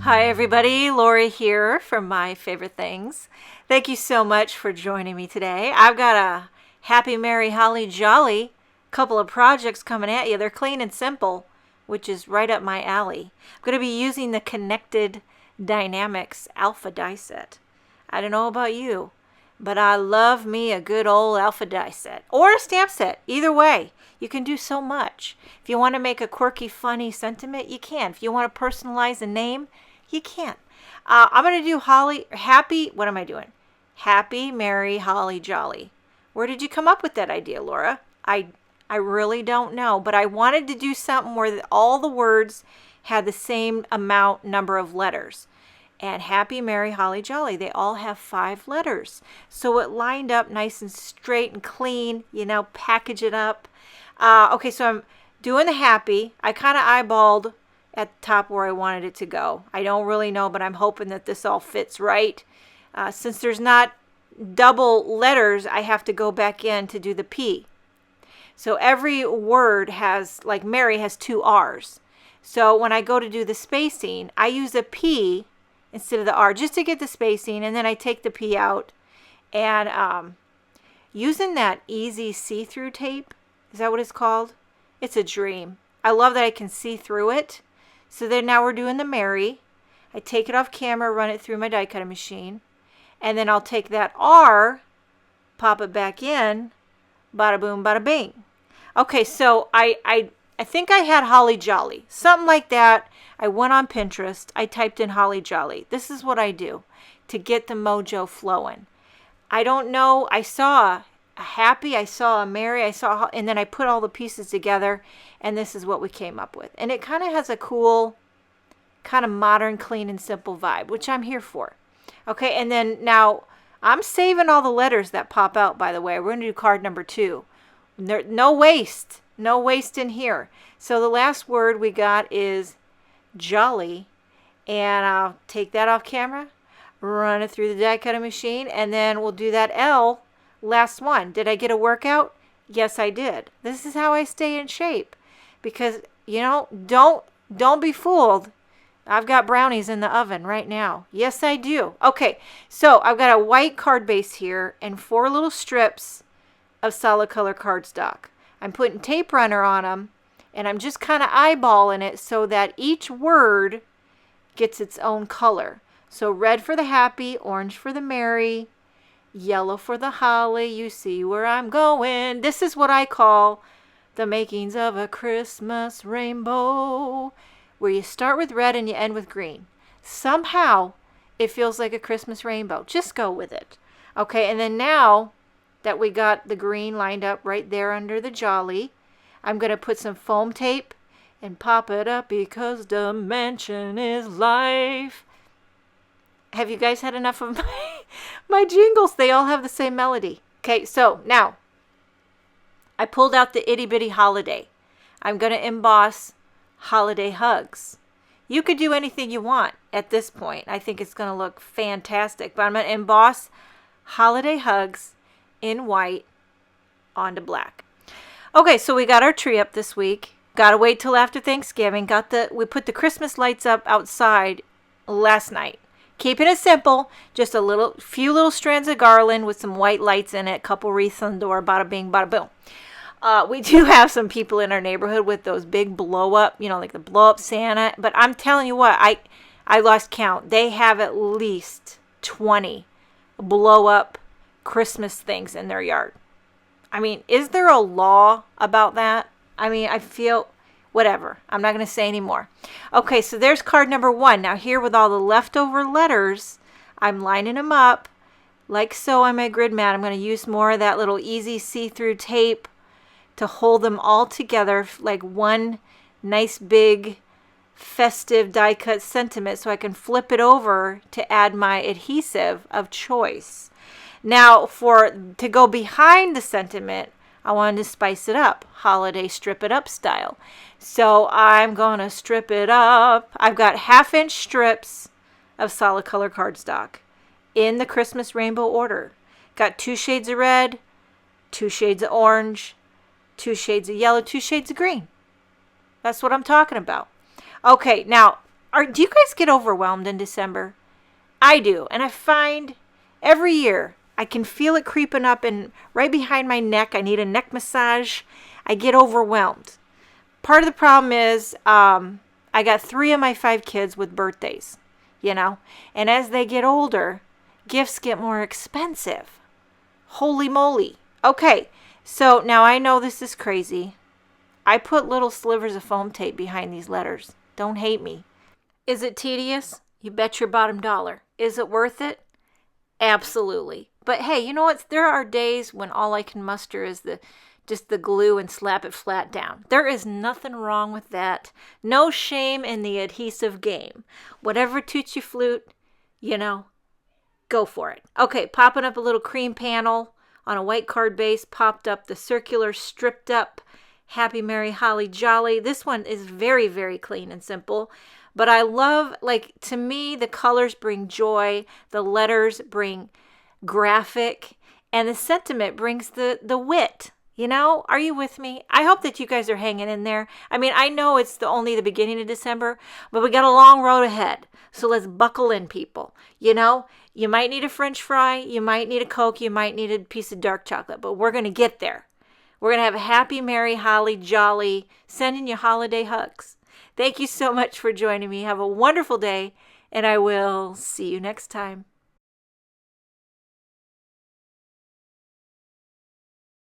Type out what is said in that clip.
Hi everybody, Laura here from My Favorite Things. Thank you so much for joining me today. I've got a happy, merry, holly jolly couple of projects coming at you. They're clean and simple, which is right up my alley. I'm going to be using the connected Die-namics alpha die set. I don't know about you, but I love me a good old alpha die set or a stamp set. Either way, you can do so much. If you want to make a quirky, funny sentiment, you can. If you want to personalize a name, you can. I'm going to do what am I doing? Happy, merry, holly, jolly. Where did you come up with that idea, Laura? I really don't know, but I wanted to do something where all the words had the same number of letters. And happy, merry, holly, jolly, they all have 5 letters. So it lined up nice and straight and clean, package it up. Okay, so I'm doing the happy. I kind of eyeballed at the top where I wanted it to go. I don't really know, but I'm hoping that this all fits right. Since there's not double letters, I have to go back in to do the P. So every word has, like Mary has 2 R's. So when I go to do the spacing, I use a P instead of the R just to get the spacing, and then I take the P out. And using that easy see-through tape, is that what it's called? It's a dream. I love that I can see through it. So then now we're doing the Mary. I take it off camera, run it through my die cutting machine, and then I'll take that R, pop it back in, bada boom, bada bing. Okay, so I think I had holly jolly, something like that. I went on Pinterest. I typed in holly jolly. This is what I do to get the mojo flowing. I don't know. I saw a happy, I saw a merry, and then I put all the pieces together, and this is what we came up with. And it kind of has a cool, kind of modern, clean, and simple vibe, which I'm here for. Okay, and then now I'm saving all the letters that pop out, by the way. We're going to do card number 2. No waste in here. So the last word we got is jolly, and I'll take that off camera, run it through the die cutting machine, and then we'll do that L, last one. Did I get a workout? Yes, I did. This is how I stay in shape, because don't be fooled. I've got brownies in the oven right now. Yes, I do. Okay, so I've got a white card base here and 4 little strips of solid color cardstock. I'm putting tape runner on them, and I'm just kind of eyeballing it so that each word gets its own color. So red for the happy, orange for the merry, yellow for the holly. You see where I'm going. This is what I call the makings of a Christmas rainbow, where you start with red and you end with green. Somehow it feels like a Christmas rainbow. Just go with it. Okay, and then now that we got the green lined up right there under the jolly, I'm going to put some foam tape and pop it up because dimension is life. Have you guys had enough of my jingles? They all have the same melody. Okay, so now I pulled out the itty bitty holiday. I'm going to emboss holiday hugs. You could do anything you want at this point. I think it's going to look fantastic, but I'm going to emboss holiday hugs in white onto black. Okay, so we got our tree up this week. Got to wait till after Thanksgiving. We put the Christmas lights up outside last night. Keeping it simple, just few little strands of garland with some white lights in it, a couple wreaths on the door, bada bing, bada boom. We do have some people in our neighborhood with those big blow up, like the blow up Santa. But I'm telling you what, I lost count. They have at least 20 blow up Christmas things in their yard. I mean, is there a law about that? I mean, I feel whatever. I'm not going to say anymore. Okay, so there's card number 1. Now here with all the leftover letters, I'm lining them up like so on my grid mat. I'm going to use more of that little easy see-through tape to hold them all together like one nice big festive die cut sentiment, so I can flip it over to add my adhesive of choice. Now to go behind the sentiment, I wanted to spice it up, holiday strip it up style. So I'm going to strip it up. I've got 1/2-inch strips of solid color cardstock in the Christmas rainbow order. Got 2 shades of red, 2 shades of orange, 2 shades of yellow, 2 shades of green. That's what I'm talking about. Okay, now Do you guys get overwhelmed in December? I do. And I find every year I can feel it creeping up and right behind my neck. I need a neck massage. I get overwhelmed. Part of the problem is I got 3 of my 5 kids with birthdays, and as they get older, gifts get more expensive. Holy moly. Okay, so now I know this is crazy. I put little slivers of foam tape behind these letters. Don't hate me. Is it tedious? You bet your bottom dollar. Is it worth it? Absolutely. But hey, you know what? There are days when all I can muster is just the glue and slap it flat down. There is nothing wrong with that. No shame in the adhesive game. Whatever toots your flute, go for it. Okay, popping up a little cream panel on a white card base, popped up the circular stripped up Happy Merry Holly Jolly. This one is very, very clean and simple. But I love, to me, the colors bring joy, the letters bring graphic, and the sentiment brings the wit. Are you with me? I hope that you guys are hanging in there. I mean, I know it's only the beginning of December, but we got a long road ahead. So let's buckle in, people. You might need a French fry, you might need a Coke, you might need a piece of dark chocolate, but we're going to get there. We're going to have a happy, merry, holly, jolly, sending you holiday hugs. Thank you so much for joining me. Have a wonderful day, and I will see you next time.